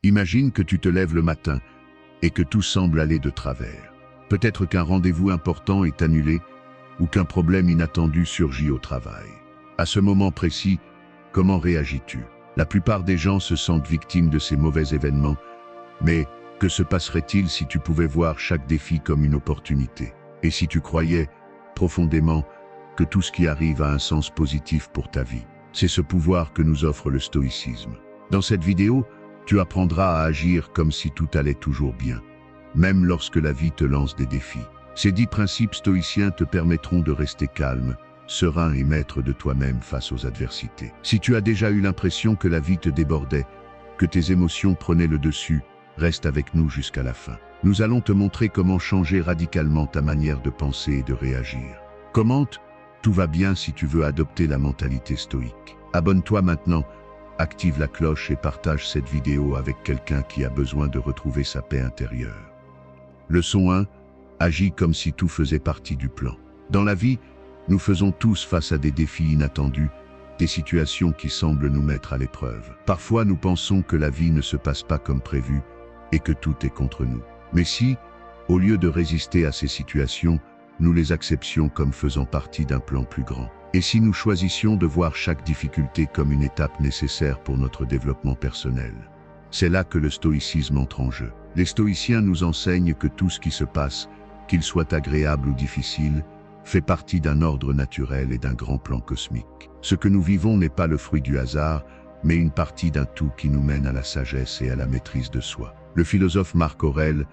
Imagine que tu te lèves le matin et que tout semble aller de travers. Peut-être qu'un rendez-vous important est annulé ou qu'un problème inattendu surgit au travail. À ce moment précis, comment réagis-tu? La plupart des gens se sentent victimes de ces mauvais événements, mais que se passerait-il si tu pouvais voir chaque défi comme une opportunité? Et si tu croyais, profondément, que tout ce qui arrive a un sens positif pour ta vie? C'est ce pouvoir que nous offre le stoïcisme. Dans cette vidéo, tu apprendras à agir comme si tout allait toujours bien, même lorsque la vie te lance des défis. Ces 10 principes stoïciens te permettront de rester calme, serein et maître de toi-même face aux adversités. Si tu as déjà eu l'impression que la vie te débordait, que tes émotions prenaient le dessus, reste avec nous jusqu'à la fin. Nous allons te montrer comment changer radicalement ta manière de penser et de réagir. Commente, tout va bien si tu veux adopter la mentalité stoïque. Abonne-toi maintenant, active la cloche et partage cette vidéo avec quelqu'un qui a besoin de retrouver sa paix intérieure. Leçon 1. Agis comme si tout faisait partie du plan. Dans la vie, nous faisons tous face à des défis inattendus, des situations qui semblent nous mettre à l'épreuve. Parfois, nous pensons que la vie ne se passe pas comme prévu et que tout est contre nous. Mais si, au lieu de résister à ces situations, nous les acceptions comme faisant partie d'un plan plus grand? Et si nous choisissions de voir chaque difficulté comme une étape nécessaire pour notre développement personnel? C'est là que le stoïcisme entre en jeu. Les stoïciens nous enseignent que tout ce qui se passe, qu'il soit agréable ou difficile, fait partie d'un ordre naturel et d'un grand plan cosmique. Ce que nous vivons n'est pas le fruit du hasard, mais une partie d'un tout qui nous mène à la sagesse et à la maîtrise de soi. Le philosophe Marc Aurèle,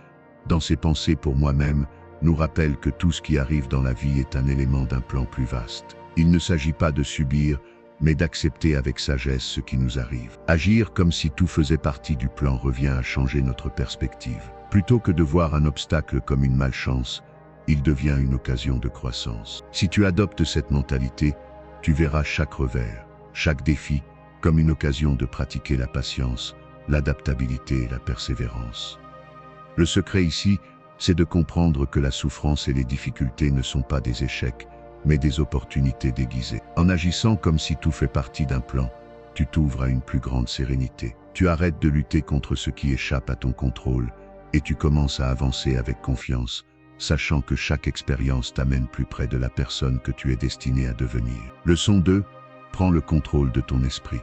dans ses Pensées pour moi-même, nous rappelle que tout ce qui arrive dans la vie est un élément d'un plan plus vaste. Il ne s'agit pas de subir, mais d'accepter avec sagesse ce qui nous arrive. Agir comme si tout faisait partie du plan revient à changer notre perspective. Plutôt que de voir un obstacle comme une malchance, il devient une occasion de croissance. Si tu adoptes cette mentalité, tu verras chaque revers, chaque défi, comme une occasion de pratiquer la patience, l'adaptabilité et la persévérance. Le secret ici, c'est de comprendre que la souffrance et les difficultés ne sont pas des échecs, mais des opportunités déguisées. En agissant comme si tout fait partie d'un plan, tu t'ouvres à une plus grande sérénité. Tu arrêtes de lutter contre ce qui échappe à ton contrôle et tu commences à avancer avec confiance, sachant que chaque expérience t'amène plus près de la personne que tu es destiné à devenir. Leçon 2. Prends le contrôle de ton esprit.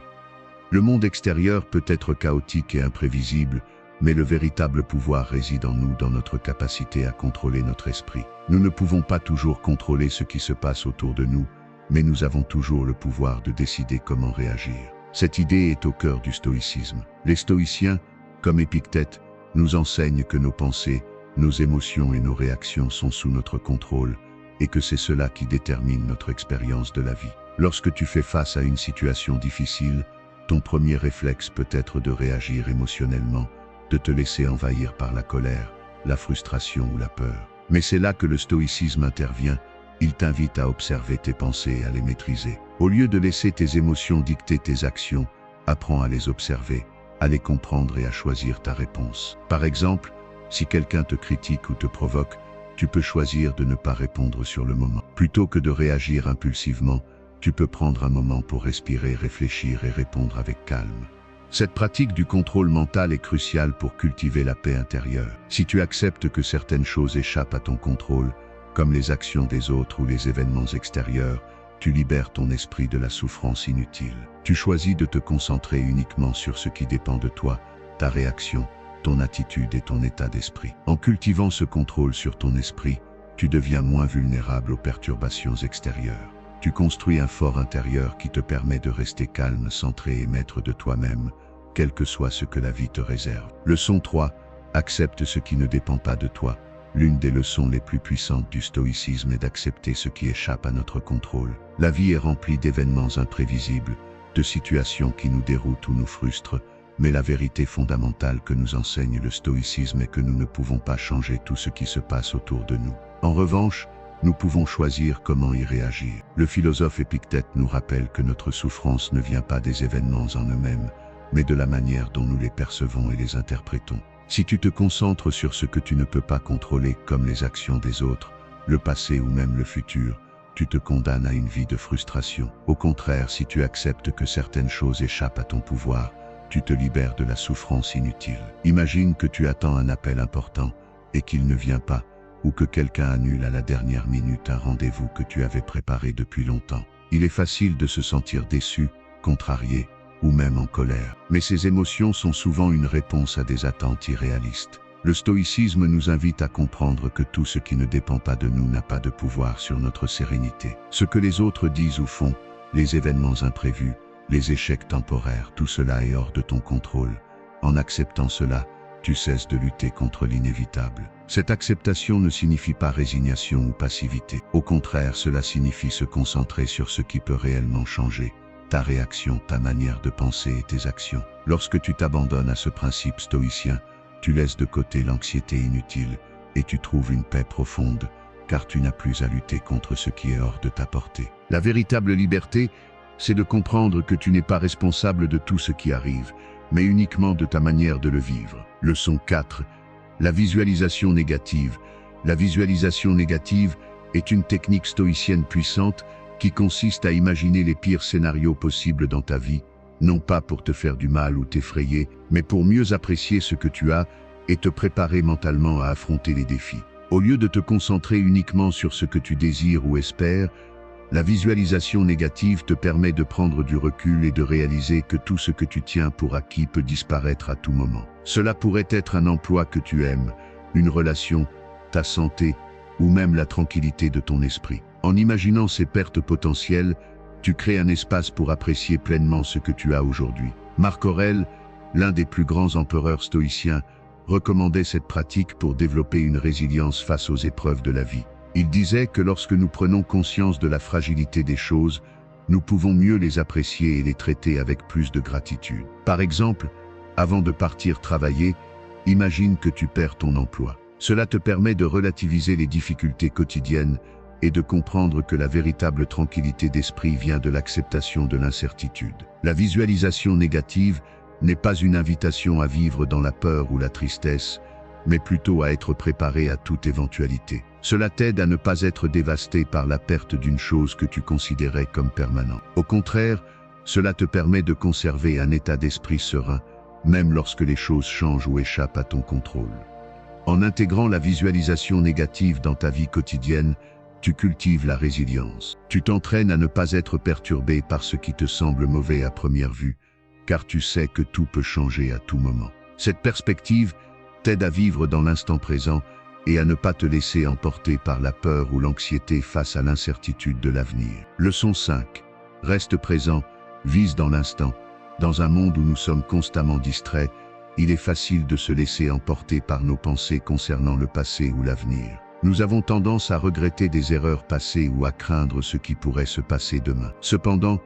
Le monde extérieur peut être chaotique et imprévisible, mais le véritable pouvoir réside en nous, dans notre capacité à contrôler notre esprit. Nous ne pouvons pas toujours contrôler ce qui se passe autour de nous, mais nous avons toujours le pouvoir de décider comment réagir. Cette idée est au cœur du stoïcisme. Les stoïciens, comme Épictète, nous enseignent que nos pensées, nos émotions et nos réactions sont sous notre contrôle, et que c'est cela qui détermine notre expérience de la vie. Lorsque tu fais face à une situation difficile, ton premier réflexe peut être de réagir émotionnellement, de te laisser envahir par la colère, la frustration ou la peur. Mais c'est là que le stoïcisme intervient. Il t'invite à observer tes pensées et à les maîtriser. Au lieu de laisser tes émotions dicter tes actions, apprends à les observer, à les comprendre et à choisir ta réponse. Par exemple, si quelqu'un te critique ou te provoque, tu peux choisir de ne pas répondre sur le moment. Plutôt que de réagir impulsivement, tu peux prendre un moment pour respirer, réfléchir et répondre avec calme. Cette pratique du contrôle mental est cruciale pour cultiver la paix intérieure. Si tu acceptes que certaines choses échappent à ton contrôle, comme les actions des autres ou les événements extérieurs, tu libères ton esprit de la souffrance inutile. Tu choisis de te concentrer uniquement sur ce qui dépend de toi, ta réaction, ton attitude et ton état d'esprit. En cultivant ce contrôle sur ton esprit, tu deviens moins vulnérable aux perturbations extérieures. Tu construis un fort intérieur qui te permet de rester calme, centré et maître de toi-même, quel que soit ce que la vie te réserve. Leçon 3. Accepte ce qui ne dépend pas de toi. L'une des leçons les plus puissantes du stoïcisme est d'accepter ce qui échappe à notre contrôle. La vie est remplie d'événements imprévisibles, de situations qui nous déroutent ou nous frustrent, mais la vérité fondamentale que nous enseigne le stoïcisme est que nous ne pouvons pas changer tout ce qui se passe autour de nous. En revanche, nous pouvons choisir comment y réagir. Le philosophe Épictète nous rappelle que notre souffrance ne vient pas des événements en eux-mêmes, mais de la manière dont nous les percevons et les interprétons. Si tu te concentres sur ce que tu ne peux pas contrôler, comme les actions des autres, le passé ou même le futur, tu te condamnes à une vie de frustration. Au contraire, si tu acceptes que certaines choses échappent à ton pouvoir, tu te libères de la souffrance inutile. Imagine que tu attends un appel important et qu'il ne vient pas, ou que quelqu'un annule à la dernière minute un rendez-vous que tu avais préparé depuis longtemps. Il est facile de se sentir déçu, contrarié, ou même en colère. Mais ces émotions sont souvent une réponse à des attentes irréalistes. Le stoïcisme nous invite à comprendre que tout ce qui ne dépend pas de nous n'a pas de pouvoir sur notre sérénité. Ce que les autres disent ou font, les événements imprévus, les échecs temporaires, tout cela est hors de ton contrôle. En acceptant cela, tu cesses de lutter contre l'inévitable. Cette acceptation ne signifie pas résignation ou passivité. Au contraire, cela signifie se concentrer sur ce qui peut réellement changer. Ta réaction, ta manière de penser et tes actions. Lorsque tu t'abandonnes à ce principe stoïcien, tu laisses de côté l'anxiété inutile et tu trouves une paix profonde, car tu n'as plus à lutter contre ce qui est hors de ta portée. La véritable liberté, c'est de comprendre que tu n'es pas responsable de tout ce qui arrive, mais uniquement de ta manière de le vivre. Leçon 4. La visualisation négative. La visualisation négative est une technique stoïcienne puissante qui consiste à imaginer les pires scénarios possibles dans ta vie, non pas pour te faire du mal ou t'effrayer, mais pour mieux apprécier ce que tu as et te préparer mentalement à affronter les défis. Au lieu de te concentrer uniquement sur ce que tu désires ou espères, la visualisation négative te permet de prendre du recul et de réaliser que tout ce que tu tiens pour acquis peut disparaître à tout moment. Cela pourrait être un emploi que tu aimes, une relation, ta santé, ou même la tranquillité de ton esprit. En imaginant ces pertes potentielles, tu crées un espace pour apprécier pleinement ce que tu as aujourd'hui. Marc Aurèle, l'un des plus grands empereurs stoïciens, recommandait cette pratique pour développer une résilience face aux épreuves de la vie. Il disait que lorsque nous prenons conscience de la fragilité des choses, nous pouvons mieux les apprécier et les traiter avec plus de gratitude. Par exemple, avant de partir travailler, imagine que tu perds ton emploi. Cela te permet de relativiser les difficultés quotidiennes et de comprendre que la véritable tranquillité d'esprit vient de l'acceptation de l'incertitude. La visualisation négative n'est pas une invitation à vivre dans la peur ou la tristesse, mais plutôt à être préparé à toute éventualité. Cela t'aide à ne pas être dévasté par la perte d'une chose que tu considérais comme permanente. Au contraire, cela te permet de conserver un état d'esprit serein, même lorsque les choses changent ou échappent à ton contrôle. En intégrant la visualisation négative dans ta vie quotidienne, tu cultives la résilience. Tu t'entraînes à ne pas être perturbé par ce qui te semble mauvais à première vue, car tu sais que tout peut changer à tout moment. Cette perspective t'aide à vivre dans l'instant présent et à ne pas te laisser emporter par la peur ou l'anxiété face à l'incertitude de l'avenir. Leçon 5. Reste présent, vise dans l'instant. Dans un monde où nous sommes constamment distraits, il est facile de se laisser emporter par nos pensées concernant le passé ou l'avenir. Nous avons tendance à regretter des erreurs passées ou à craindre ce qui pourrait se passer demain. Cependant,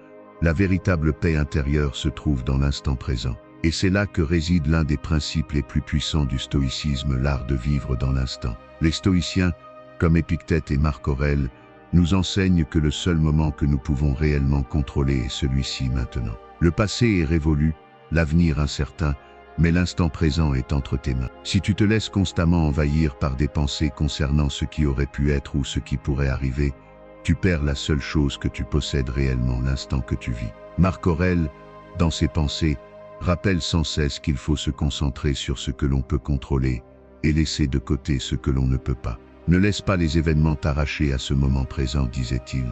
la véritable paix intérieure se trouve dans l'instant présent. Et c'est là que réside l'un des principes les plus puissants du stoïcisme, l'art de vivre dans l'instant. Les stoïciens, comme Épictète et Marc Aurèle, nous enseignent que le seul moment que nous pouvons réellement contrôler est celui-ci maintenant. Le passé est révolu, l'avenir incertain, mais l'instant présent est entre tes mains. Si tu te laisses constamment envahir par des pensées concernant ce qui aurait pu être ou ce qui pourrait arriver, tu perds la seule chose que tu possèdes réellement, l'instant que tu vis. Marc Aurèle, dans ses pensées, rappelle sans cesse qu'il faut se concentrer sur ce que l'on peut contrôler et laisser de côté ce que l'on ne peut pas. Ne laisse pas les événements t'arracher à ce moment présent, disait-il,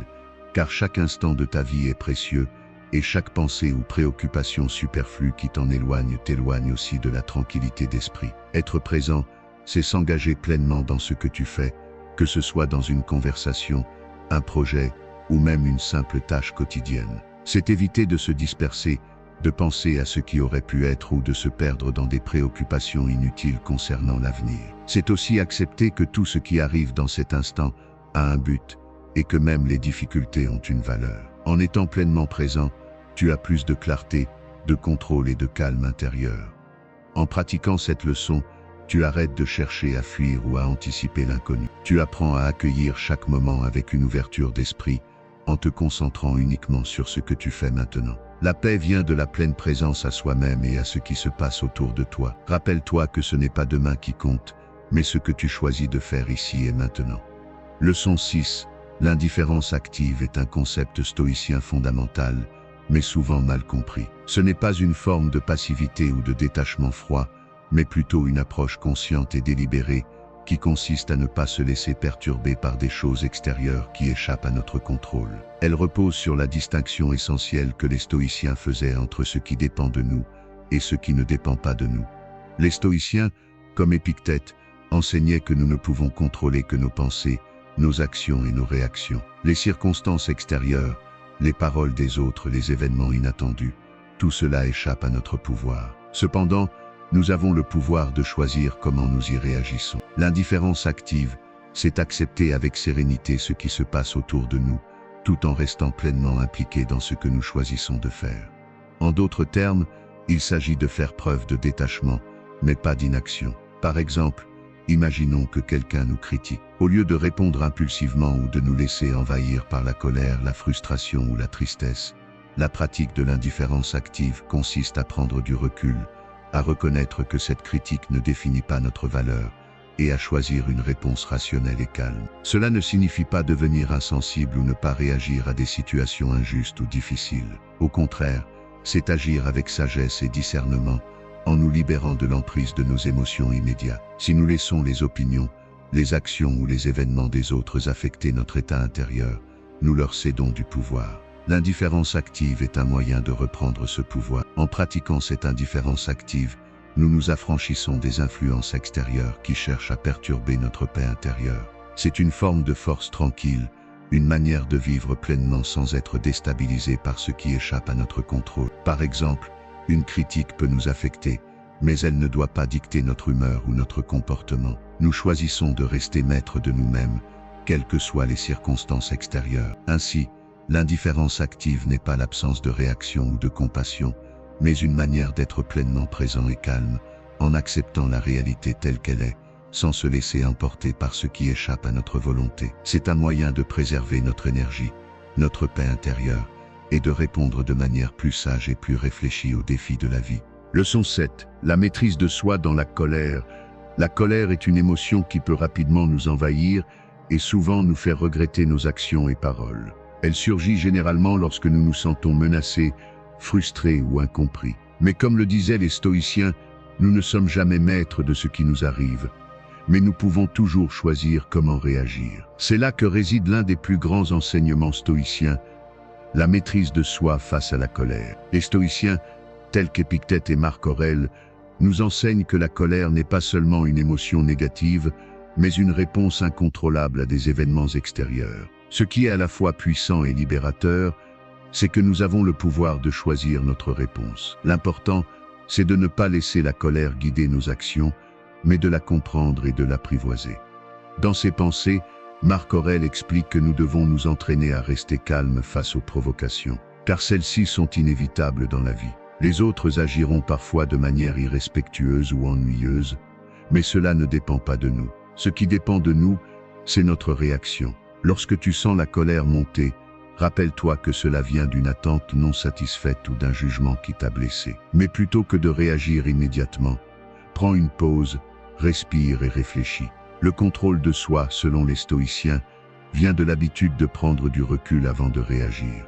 car chaque instant de ta vie est précieux, et chaque pensée ou préoccupation superflue qui t'en éloigne t'éloigne aussi de la tranquillité d'esprit. Être présent, c'est s'engager pleinement dans ce que tu fais, que ce soit dans une conversation, un projet ou même une simple tâche quotidienne. C'est éviter de se disperser, de penser à ce qui aurait pu être ou de se perdre dans des préoccupations inutiles concernant l'avenir. C'est aussi accepter que tout ce qui arrive dans cet instant a un but et que même les difficultés ont une valeur. En étant pleinement présent, tu as plus de clarté, de contrôle et de calme intérieur. En pratiquant cette leçon, tu arrêtes de chercher à fuir ou à anticiper l'inconnu. Tu apprends à accueillir chaque moment avec une ouverture d'esprit, en te concentrant uniquement sur ce que tu fais maintenant. La paix vient de la pleine présence à soi-même et à ce qui se passe autour de toi. Rappelle-toi que ce n'est pas demain qui compte, mais ce que tu choisis de faire ici et maintenant. Leçon 6. L'indifférence active est un concept stoïcien fondamental, mais souvent mal compris. Ce n'est pas une forme de passivité ou de détachement froid, mais plutôt une approche consciente et délibérée qui consiste à ne pas se laisser perturber par des choses extérieures qui échappent à notre contrôle. Elle repose sur la distinction essentielle que les stoïciens faisaient entre ce qui dépend de nous et ce qui ne dépend pas de nous. Les stoïciens, comme Épictète, enseignaient que nous ne pouvons contrôler que nos pensées, nos actions et nos réactions. Les circonstances extérieures, les paroles des autres, les événements inattendus, tout cela échappe à notre pouvoir. Cependant, nous avons le pouvoir de choisir comment nous y réagissons. L'indifférence active, c'est accepter avec sérénité ce qui se passe autour de nous, tout en restant pleinement impliqué dans ce que nous choisissons de faire. En d'autres termes, il s'agit de faire preuve de détachement, mais pas d'inaction. Par exemple, imaginons que quelqu'un nous critique. Au lieu de répondre impulsivement ou de nous laisser envahir par la colère, la frustration ou la tristesse, la pratique de l'indifférence active consiste à prendre du recul, à reconnaître que cette critique ne définit pas notre valeur et à choisir une réponse rationnelle et calme. Cela ne signifie pas devenir insensible ou ne pas réagir à des situations injustes ou difficiles. Au contraire, c'est agir avec sagesse et discernement, en nous libérant de l'emprise de nos émotions immédiates. Si nous laissons les opinions, les actions ou les événements des autres affecter notre état intérieur, nous leur cédons du pouvoir. L'indifférence active est un moyen de reprendre ce pouvoir. En pratiquant cette indifférence active, nous nous affranchissons des influences extérieures qui cherchent à perturber notre paix intérieure. C'est une forme de force tranquille, une manière de vivre pleinement sans être déstabilisé par ce qui échappe à notre contrôle. Par exemple, une critique peut nous affecter, mais elle ne doit pas dicter notre humeur ou notre comportement. Nous choisissons de rester maîtres de nous-mêmes, quelles que soient les circonstances extérieures. Ainsi, l'indifférence active n'est pas l'absence de réaction ou de compassion, mais une manière d'être pleinement présent et calme, en acceptant la réalité telle qu'elle est, sans se laisser emporter par ce qui échappe à notre volonté. C'est un moyen de préserver notre énergie, notre paix intérieure, et de répondre de manière plus sage et plus réfléchie aux défis de la vie. Leçon 7. La maîtrise de soi dans la colère. La colère est une émotion qui peut rapidement nous envahir et souvent nous faire regretter nos actions et paroles. Elle surgit généralement lorsque nous nous sentons menacés, frustrés ou incompris. Mais comme le disaient les stoïciens, nous ne sommes jamais maîtres de ce qui nous arrive, mais nous pouvons toujours choisir comment réagir. C'est là que réside l'un des plus grands enseignements stoïciens, la maîtrise de soi face à la colère. Les stoïciens, tels qu'Épictète et Marc Aurèle, nous enseignent que la colère n'est pas seulement une émotion négative, mais une réponse incontrôlable à des événements extérieurs. Ce qui est à la fois puissant et libérateur, c'est que nous avons le pouvoir de choisir notre réponse. L'important, c'est de ne pas laisser la colère guider nos actions, mais de la comprendre et de l'apprivoiser. Dans ses pensées, Marc Aurèle explique que nous devons nous entraîner à rester calmes face aux provocations, car celles-ci sont inévitables dans la vie. Les autres agiront parfois de manière irrespectueuse ou ennuyeuse, mais cela ne dépend pas de nous. Ce qui dépend de nous, c'est notre réaction. Lorsque tu sens la colère monter, rappelle-toi que cela vient d'une attente non satisfaite ou d'un jugement qui t'a blessé. Mais plutôt que de réagir immédiatement, prends une pause, respire et réfléchis. Le contrôle de soi, selon les stoïciens, vient de l'habitude de prendre du recul avant de réagir.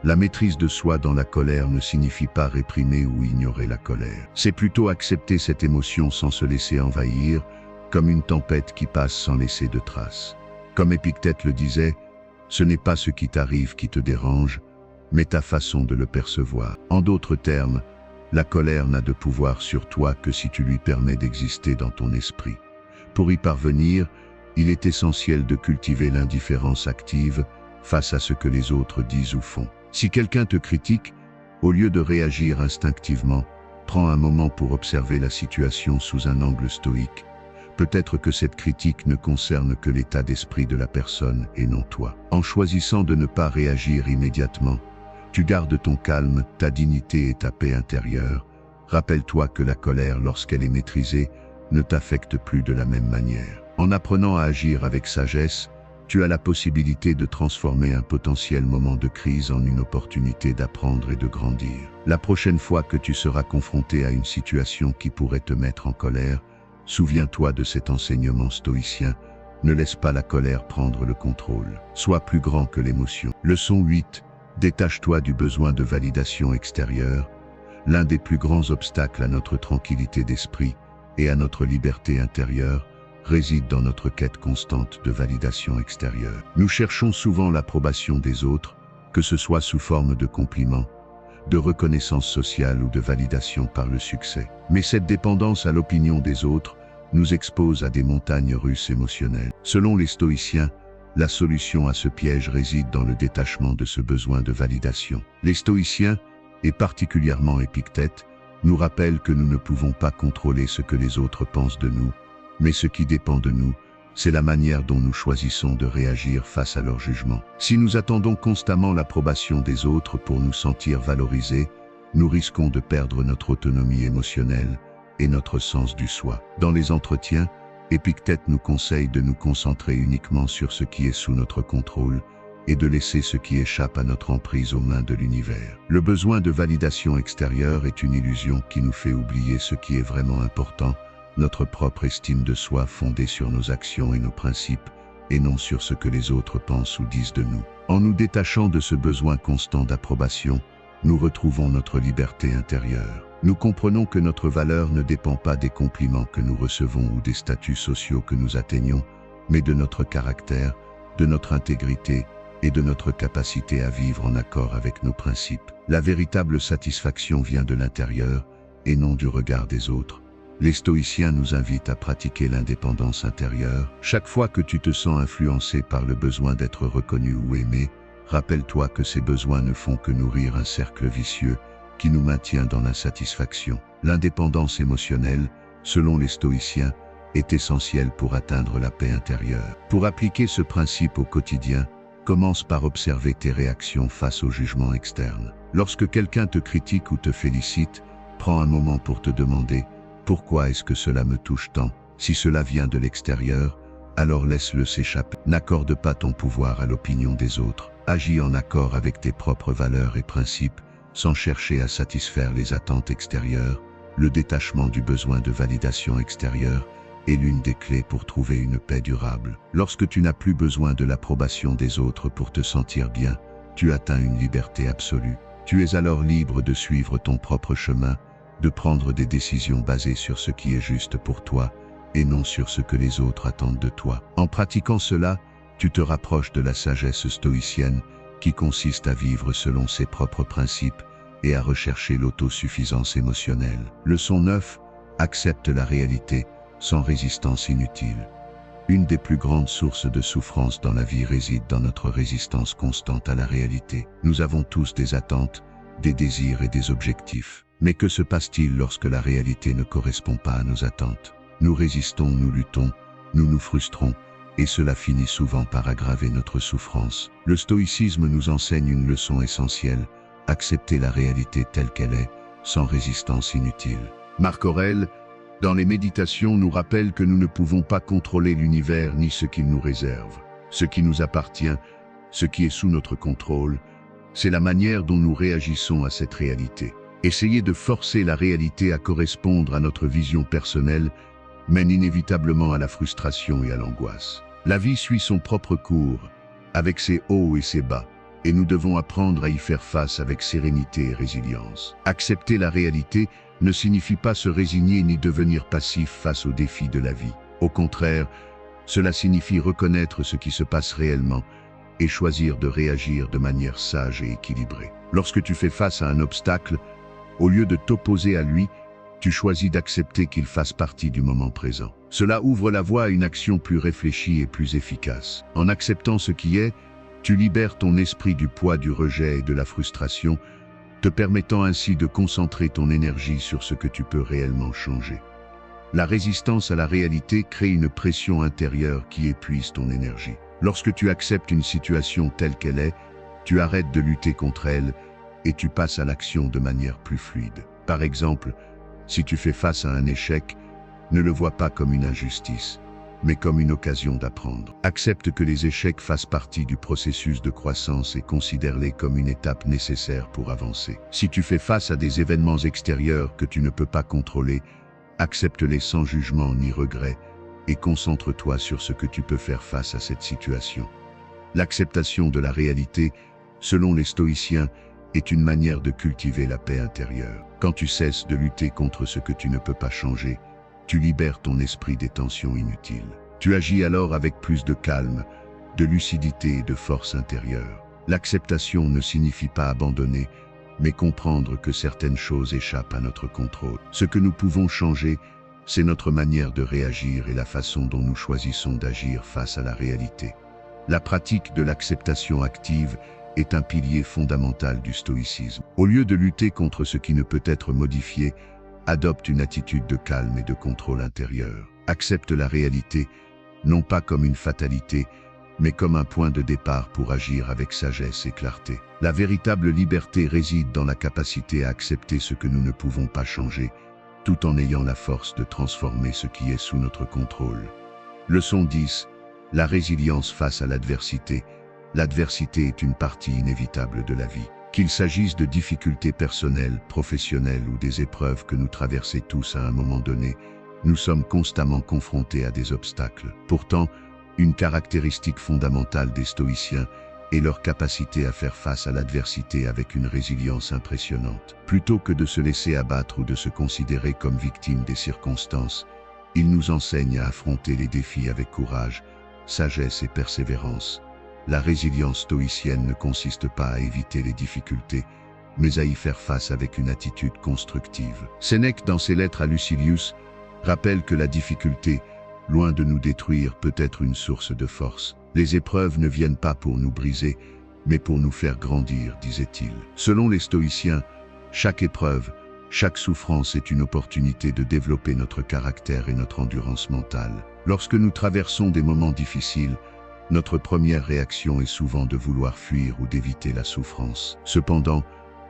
La maîtrise de soi dans la colère ne signifie pas réprimer ou ignorer la colère. C'est plutôt accepter cette émotion sans se laisser envahir, comme une tempête qui passe sans laisser de traces. Comme Épictète le disait, ce n'est pas ce qui t'arrive qui te dérange, mais ta façon de le percevoir. En d'autres termes, la colère n'a de pouvoir sur toi que si tu lui permets d'exister dans ton esprit. Pour y parvenir, il est essentiel de cultiver l'indifférence active face à ce que les autres disent ou font. Si quelqu'un te critique, au lieu de réagir instinctivement, prends un moment pour observer la situation sous un angle stoïque. Peut-être que cette critique ne concerne que l'état d'esprit de la personne et non toi. En choisissant de ne pas réagir immédiatement, tu gardes ton calme, ta dignité et ta paix intérieure. Rappelle-toi que la colère, lorsqu'elle est maîtrisée, ne t'affecte plus de la même manière. En apprenant à agir avec sagesse, tu as la possibilité de transformer un potentiel moment de crise en une opportunité d'apprendre et de grandir. La prochaine fois que tu seras confronté à une situation qui pourrait te mettre en colère, souviens-toi de cet enseignement stoïcien. Ne laisse pas la colère prendre le contrôle. Sois plus grand que l'émotion. Leçon 8. Détache-toi du besoin de validation extérieure, l'un des plus grands obstacles à notre tranquillité d'esprit et à notre liberté intérieure réside dans notre quête constante de validation extérieure. Nous cherchons souvent l'approbation des autres, que ce soit sous forme de compliments, de reconnaissance sociale ou de validation par le succès. Mais cette dépendance à l'opinion des autres nous expose à des montagnes russes émotionnelles. Selon les stoïciens, la solution à ce piège réside dans le détachement de ce besoin de validation. Les stoïciens, et particulièrement Épictète, nous rappellent que nous ne pouvons pas contrôler ce que les autres pensent de nous, mais ce qui dépend de nous, c'est la manière dont nous choisissons de réagir face à leur jugement. Si nous attendons constamment l'approbation des autres pour nous sentir valorisés, nous risquons de perdre notre autonomie émotionnelle et notre sens du soi. Dans les entretiens, Épictète nous conseille de nous concentrer uniquement sur ce qui est sous notre contrôle et de laisser ce qui échappe à notre emprise aux mains de l'univers. Le besoin de validation extérieure est une illusion qui nous fait oublier ce qui est vraiment important, notre propre estime de soi fondée sur nos actions et nos principes, et non sur ce que les autres pensent ou disent de nous. En nous détachant de ce besoin constant d'approbation, nous retrouvons notre liberté intérieure. Nous comprenons que notre valeur ne dépend pas des compliments que nous recevons ou des statuts sociaux que nous atteignons, mais de notre caractère, de notre intégrité et de notre capacité à vivre en accord avec nos principes. La véritable satisfaction vient de l'intérieur et non du regard des autres. Les stoïciens nous invitent à pratiquer l'indépendance intérieure. Chaque fois que tu te sens influencé par le besoin d'être reconnu ou aimé, rappelle-toi que ces besoins ne font que nourrir un cercle vicieux qui nous maintient dans l'insatisfaction. L'indépendance émotionnelle, selon les stoïciens, est essentielle pour atteindre la paix intérieure. Pour appliquer ce principe au quotidien, commence par observer tes réactions face au jugement externe. Lorsque quelqu'un te critique ou te félicite, prends un moment pour te demander « Pourquoi est-ce que cela me touche tant ?» Si cela vient de l'extérieur, alors laisse-le s'échapper. N'accorde pas ton pouvoir à l'opinion des autres. Agis en accord avec tes propres valeurs et principes, sans chercher à satisfaire les attentes extérieures. Le détachement du besoin de validation extérieure est l'une des clés pour trouver une paix durable. Lorsque tu n'as plus besoin de l'approbation des autres pour te sentir bien, tu atteins une liberté absolue. Tu es alors libre de suivre ton propre chemin, de prendre des décisions basées sur ce qui est juste pour toi et non sur ce que les autres attendent de toi. En pratiquant cela, tu te rapproches de la sagesse stoïcienne qui consiste à vivre selon ses propres principes et à rechercher l'autosuffisance émotionnelle. Leçon 9. Accepte la réalité sans résistance inutile. Une des plus grandes sources de souffrance dans la vie réside dans notre résistance constante à la réalité. Nous avons tous des attentes, des désirs et des objectifs. Mais que se passe-t-il lorsque la réalité ne correspond pas à nos attentes? Nous résistons, nous luttons, nous nous frustrons, et cela finit souvent par aggraver notre souffrance. Le stoïcisme nous enseigne une leçon essentielle: accepter la réalité telle qu'elle est, sans résistance inutile. Marc Aurèle, dans les Méditations, nous rappelle que nous ne pouvons pas contrôler l'univers ni ce qu'il nous réserve. Ce qui nous appartient, ce qui est sous notre contrôle, c'est la manière dont nous réagissons à cette réalité. Essayer de forcer la réalité à correspondre à notre vision personnelle mène inévitablement à la frustration et à l'angoisse. La vie suit son propre cours, avec ses hauts et ses bas, et nous devons apprendre à y faire face avec sérénité et résilience. Accepter la réalité ne signifie pas se résigner ni devenir passif face aux défis de la vie. Au contraire, cela signifie reconnaître ce qui se passe réellement et choisir de réagir de manière sage et équilibrée. Lorsque tu fais face à un obstacle, au lieu de t'opposer à lui, tu choisis d'accepter qu'il fasse partie du moment présent. Cela ouvre la voie à une action plus réfléchie et plus efficace. En acceptant ce qui est, tu libères ton esprit du poids du rejet et de la frustration, te permettant ainsi de concentrer ton énergie sur ce que tu peux réellement changer. La résistance à la réalité crée une pression intérieure qui épuise ton énergie. Lorsque tu acceptes une situation telle qu'elle est, tu arrêtes de lutter contre elle et tu passes à l'action de manière plus fluide. Par exemple, si tu fais face à un échec, ne le vois pas comme une injustice, mais comme une occasion d'apprendre. Accepte que les échecs fassent partie du processus de croissance et considère-les comme une étape nécessaire pour avancer. Si tu fais face à des événements extérieurs que tu ne peux pas contrôler, accepte-les sans jugement ni regret et concentre-toi sur ce que tu peux faire face à cette situation. L'acceptation de la réalité selon les stoïciens, est une manière de cultiver la paix intérieure. Quand tu cesses de lutter contre ce que tu ne peux pas changer, tu libères ton esprit des tensions inutiles. Tu agis alors avec plus de calme, de lucidité et de force intérieure. L'acceptation ne signifie pas abandonner, mais comprendre que certaines choses échappent à notre contrôle. Ce que nous pouvons changer, c'est notre manière de réagir et la façon dont nous choisissons d'agir face à la réalité. La pratique de l'acceptation active est un pilier fondamental du stoïcisme. Au lieu de lutter contre ce qui ne peut être modifié, adopte une attitude de calme et de contrôle intérieur. Accepte la réalité, non pas comme une fatalité, mais comme un point de départ pour agir avec sagesse et clarté. La véritable liberté réside dans la capacité à accepter ce que nous ne pouvons pas changer, tout en ayant la force de transformer ce qui est sous notre contrôle. Leçon 10. La résilience face à l'adversité. L'adversité est une partie inévitable de la vie. Qu'il s'agisse de difficultés personnelles, professionnelles ou des épreuves que nous traversons tous à un moment donné, nous sommes constamment confrontés à des obstacles. Pourtant, une caractéristique fondamentale des stoïciens est leur capacité à faire face à l'adversité avec une résilience impressionnante. Plutôt que de se laisser abattre ou de se considérer comme victime des circonstances, ils nous enseignent à affronter les défis avec courage, sagesse et persévérance. La résilience stoïcienne ne consiste pas à éviter les difficultés, mais à y faire face avec une attitude constructive. Sénèque, dans ses lettres à Lucilius, rappelle que la difficulté, loin de nous détruire, peut être une source de force. Les épreuves ne viennent pas pour nous briser, mais pour nous faire grandir, disait-il. Selon les stoïciens, chaque épreuve, chaque souffrance est une opportunité de développer notre caractère et notre endurance mentale. Lorsque nous traversons des moments difficiles, notre première réaction est souvent de vouloir fuir ou d'éviter la souffrance. Cependant,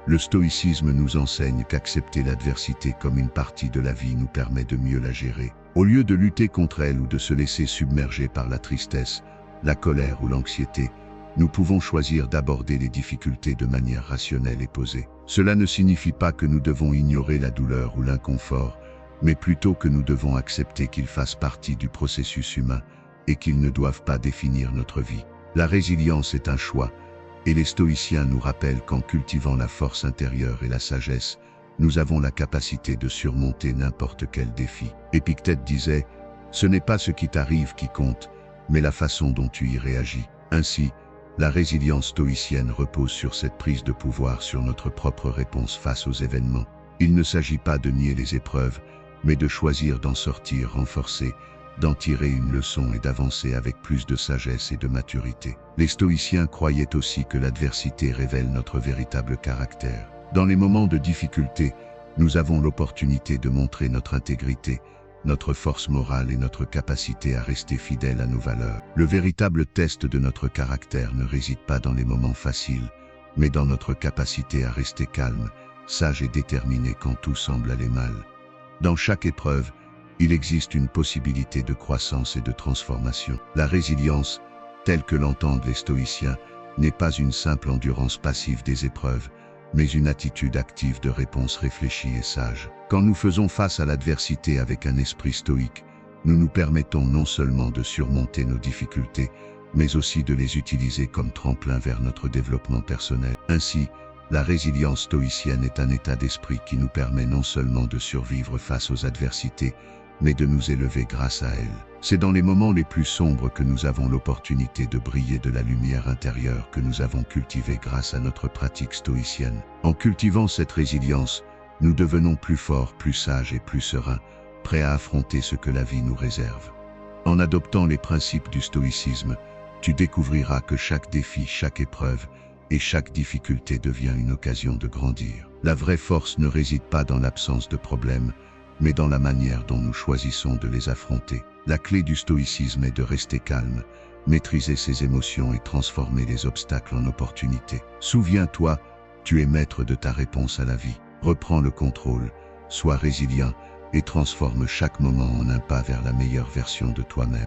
le stoïcisme nous enseigne qu'accepter l'adversité comme une partie de la vie nous permet de mieux la gérer. Au lieu de lutter contre elle ou de se laisser submerger par la tristesse, la colère ou l'anxiété, nous pouvons choisir d'aborder les difficultés de manière rationnelle et posée. Cela ne signifie pas que nous devons ignorer la douleur ou l'inconfort, mais plutôt que nous devons accepter qu'ils fassent partie du processus humain et qu'ils ne doivent pas définir notre vie. La résilience est un choix, et les stoïciens nous rappellent qu'en cultivant la force intérieure et la sagesse, nous avons la capacité de surmonter n'importe quel défi. Épictète disait « Ce n'est pas ce qui t'arrive qui compte, mais la façon dont tu y réagis ». Ainsi, la résilience stoïcienne repose sur cette prise de pouvoir sur notre propre réponse face aux événements. Il ne s'agit pas de nier les épreuves, mais de choisir d'en sortir renforcé, d'en tirer une leçon et d'avancer avec plus de sagesse et de maturité. Les stoïciens croyaient aussi que l'adversité révèle notre véritable caractère. Dans les moments de difficulté, nous avons l'opportunité de montrer notre intégrité, notre force morale et notre capacité à rester fidèles à nos valeurs. Le véritable test de notre caractère ne réside pas dans les moments faciles, mais dans notre capacité à rester calme, sage et déterminé quand tout semble aller mal. Dans chaque épreuve, il existe une possibilité de croissance et de transformation. La résilience, telle que l'entendent les stoïciens, n'est pas une simple endurance passive des épreuves, mais une attitude active de réponse réfléchie et sage. Quand nous faisons face à l'adversité avec un esprit stoïque, nous nous permettons non seulement de surmonter nos difficultés, mais aussi de les utiliser comme tremplin vers notre développement personnel. Ainsi, la résilience stoïcienne est un état d'esprit qui nous permet non seulement de survivre face aux adversités, mais de nous élever grâce à elles. C'est dans les moments les plus sombres que nous avons l'opportunité de briller de la lumière intérieure que nous avons cultivée grâce à notre pratique stoïcienne. En cultivant cette résilience, nous devenons plus forts, plus sages et plus sereins, prêts à affronter ce que la vie nous réserve. En adoptant les principes du stoïcisme, tu découvriras que chaque défi, chaque épreuve et chaque difficulté devient une occasion de grandir. La vraie force ne réside pas dans l'absence de problèmes, mais dans la manière dont nous choisissons de les affronter. La clé du stoïcisme est de rester calme, maîtriser ses émotions et transformer les obstacles en opportunités. Souviens-toi, tu es maître de ta réponse à la vie. Reprends le contrôle, sois résilient et transforme chaque moment en un pas vers la meilleure version de toi-même.